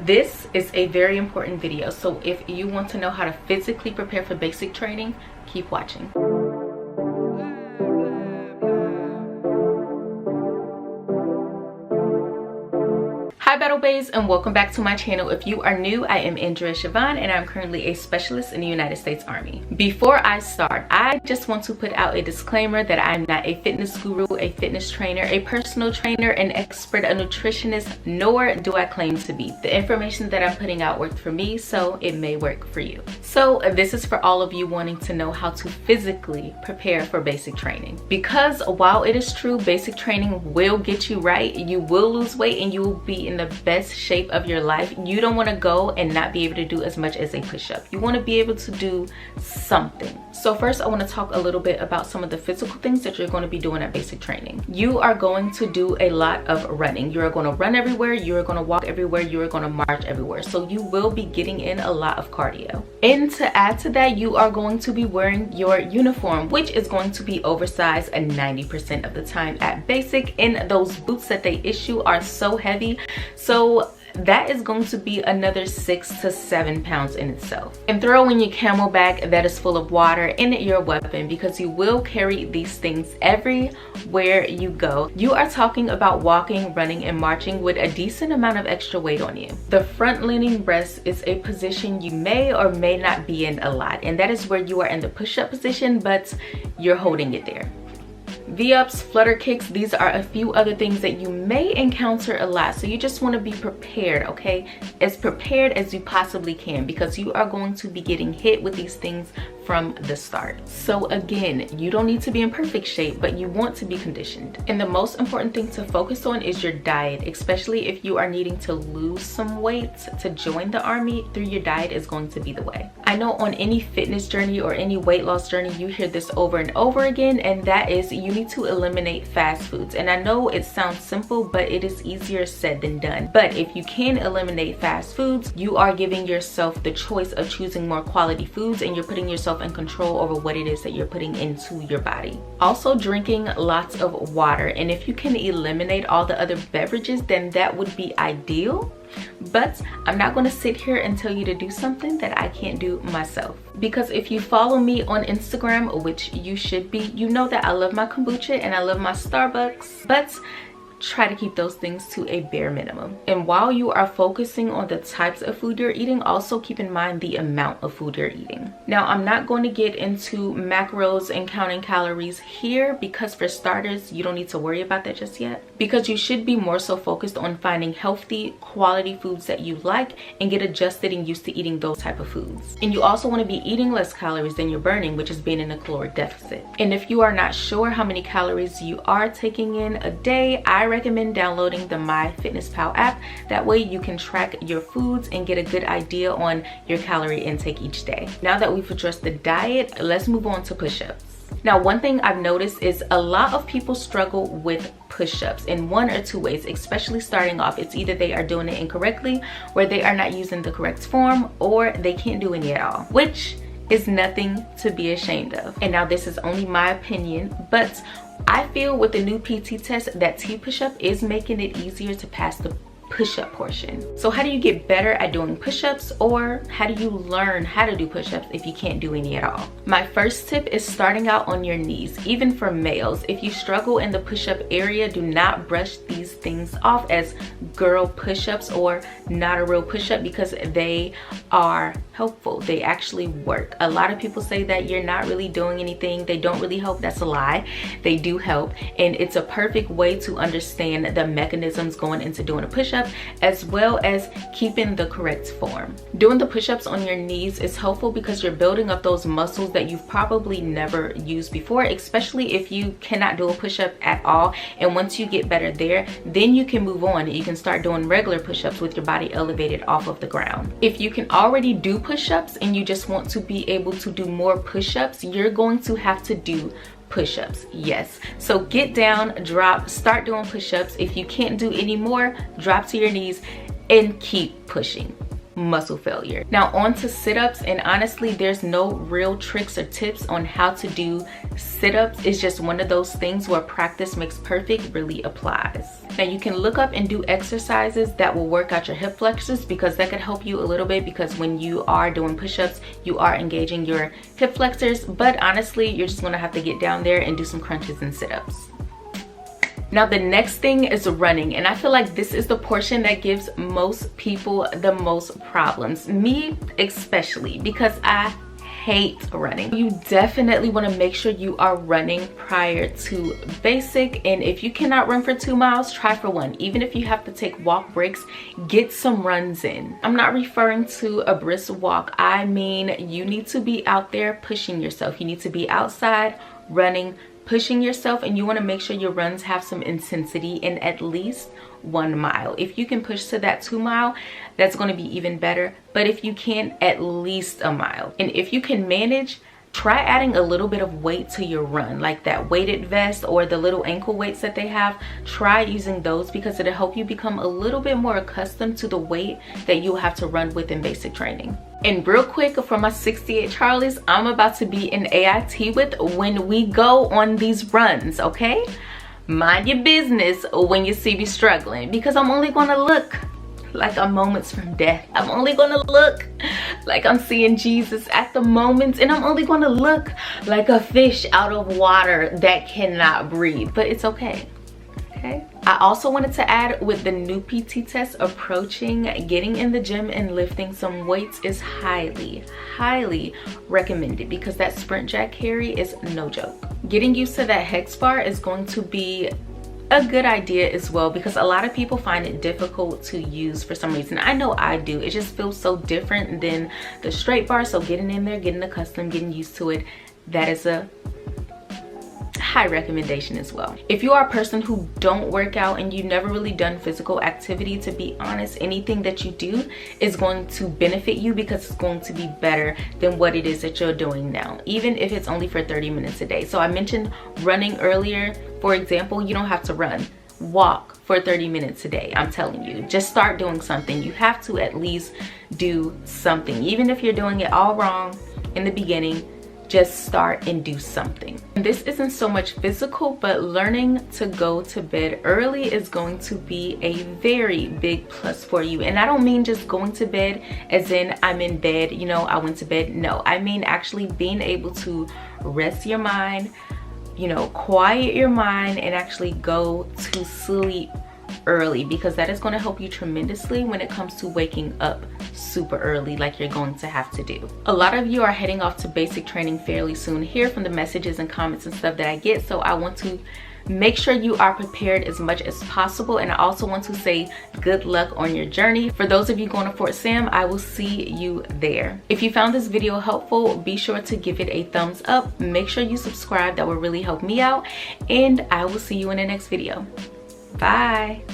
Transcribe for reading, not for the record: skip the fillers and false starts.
This is a very important video, so if you want to know how to physically prepare for basic training, keep watching. Hi Battle Baes, and welcome back to my channel. If you are new, I am Andrea Siobhan and I'm currently a specialist in the United States Army. Before I start, I just want to put out a disclaimer that I'm not a fitness guru, a fitness trainer, a personal trainer, an expert, a nutritionist, nor do I claim to be. The information that I'm putting out worked for me, so it may work for you. So this is for all of you wanting to know how to physically prepare for basic training. Because while it is true, basic training will get you right, you will lose weight and you will be in the best shape of your life. You don't want to go and not be able to do as much as a push-up. You want to be able to do something. So first I want to talk a little bit about some of the physical things that you're going to be doing at basic training. You are going to do a lot of running. You're going to run everywhere, you're going to walk everywhere, you're going to march everywhere. So you will be getting in a lot of cardio. And to add to that, you are going to be wearing your uniform, which is going to be oversized 90% of the time at basic, and those boots that they issue are so heavy. So that is going to be another 6 to 7 pounds in itself. And throw in your camel bag that is full of water and your weapon, because you will carry these things everywhere you go. You are talking about walking, running, and marching with a decent amount of extra weight on you. The front leaning breast is a position you may or may not be in a lot, and that is where you are in the push-up position, but you're holding it there. V-ups, flutter kicks, these are a few other things that you may encounter a lot. So you just want to be prepared, okay? As prepared as you possibly can, because you are going to be getting hit with these things from the start. So again, you don't need to be in perfect shape, but you want to be conditioned. And the most important thing to focus on is your diet, especially if you are needing to lose some weight to join the army. Through your diet is going to be the way. I know on any fitness journey or any weight loss journey, you hear this over and over again, and that is you need to eliminate fast foods. And I know it sounds simple, but it is easier said than done. But if you can eliminate fast foods, you are giving yourself the choice of choosing more quality foods, and you're putting yourself in control over what it is that you're putting into your body. Also, drinking lots of water, and if you can eliminate all the other beverages, then that would be ideal. But I'm not going to sit here and tell you to do something that I can't do myself. Because if you follow me on Instagram, which you should be, you know that I love my kombucha and I love my Starbucks, but try to keep those things to a bare minimum. And while you are focusing on the types of food you're eating, also keep in mind the amount of food you're eating. Now, I'm not going to get into macros and counting calories here, because for starters, you don't need to worry about that just yet, because you should be more so focused on finding healthy, quality foods that you like and get adjusted and used to eating those type of foods. And you also want to be eating less calories than you're burning, which is being in a caloric deficit. And if you are not sure how many calories you are taking in a day, I recommend downloading the MyFitnessPal app. That way you can track your foods and get a good idea on your calorie intake each day. Now that we've addressed the diet, let's move on to push-ups. Now, one thing I've noticed is a lot of people struggle with push-ups in one or two ways, especially starting off. It's either they are doing it incorrectly, where they are not using the correct form, or they can't do any at all, which is nothing to be ashamed of. And now this is only my opinion, but I feel with the new PT test that T-push-up is making it easier to pass the push-up portion. So how do you get better at doing push-ups, or how do you learn how to do push-ups if you can't do any at all? My first tip is starting out on your knees. Even for males, if you struggle in the push-up area, do not brush these things off as girl push-ups or not a real push-up, because they are helpful. They actually work. A lot of people say that you're not really doing anything, they don't really help. That's a lie. They do help, and it's a perfect way to understand the mechanisms going into doing a push-up, as well as keeping the correct form. Doing the push-ups on your knees is helpful because you're building up those muscles that you've probably never used before, especially if you cannot do a push-up at all. And once you get better there, then you can move on and you can start doing regular push-ups with your body elevated off of the ground. If you can already do push-ups and you just want to be able to do more push-ups, you're going to have to do push-ups. Yes, so get down, drop, start doing push-ups. If you can't do any more, drop to your knees and keep pushing. muscle failure. Now on to sit-ups, and honestly there's no real tricks or tips on how to do sit-ups. It's just one of those things where practice makes perfect really applies. Now you can look up and do exercises that will work out your hip flexors, because that could help you a little bit, because when you are doing push-ups you are engaging your hip flexors, but honestly you're just gonna have to get down there and do some crunches and sit-ups. Now the next thing is running, and I feel like this is the portion that gives most people the most problems, me especially, because I hate running. You definitely want to make sure you are running prior to basic, and if you cannot run for 2 miles, try for 1. Even if you have to take walk breaks, get some runs in. I'm not referring to a brisk walk. I mean you need to be out there pushing yourself. You need to be outside running, pushing yourself, and you want to make sure your runs have some intensity in at least 1 mile. If you can push to that 2 mile, that's going to be even better, but if you can, at least a mile. And if you can manage, try adding a little bit of weight to your run, like that weighted vest or the little ankle weights that they have. Try using those, because it'll help you become a little bit more accustomed to the weight that you'll have to run with in basic training. And real quick, for my 68 Charlies, I'm about to be in AIT with when we go on these runs, okay? Mind your business when you see me struggling, because I'm only gonna look like I'm moments from death. I'm only gonna look like I'm seeing Jesus at the moments, and I'm only gonna look like a fish out of water that cannot breathe, but it's okay. Okay. I also wanted to add, with the new PT test approaching, getting in the gym and lifting some weights is highly recommended, because that sprint jack carry is no joke. Getting used to that hex bar is going to be a good idea as well, because a lot of people find it difficult to use for some reason. I know I do. It just feels so different than the straight bar, so getting in there, getting accustomed, getting used to it, that is a high recommendation as well. If you are a person who don't work out and you've never really done physical activity, to be honest, anything that you do is going to benefit you, because it's going to be better than what it is that you're doing now, even if it's only for 30 minutes a day. So I mentioned running earlier. For example, you don't have to run. Walk for 30 minutes a day. I'm telling you, just start doing something. You have to at least do something, even if you're doing it all wrong in the beginning. Just start and do something. And this isn't so much physical, but learning to go to bed early is going to be a very big plus for you. And I don't mean just going to bed as in I'm in bed, you know, I went to bed. No, I mean actually being able to rest your mind, you know, quiet your mind, and actually go to sleep early, because that is going to help you tremendously when it comes to waking up super early like you're going to have to do. A lot of you are heading off to basic training fairly soon here from the messages and comments and stuff that I get, so I want to make sure you are prepared as much as possible, and I also want to say good luck on your journey. For those of you going to Fort Sam, I will see you there. If you found this video helpful, be sure to give it a thumbs up. Make sure you subscribe. That will really help me out, and I will see you in the next video. Bye.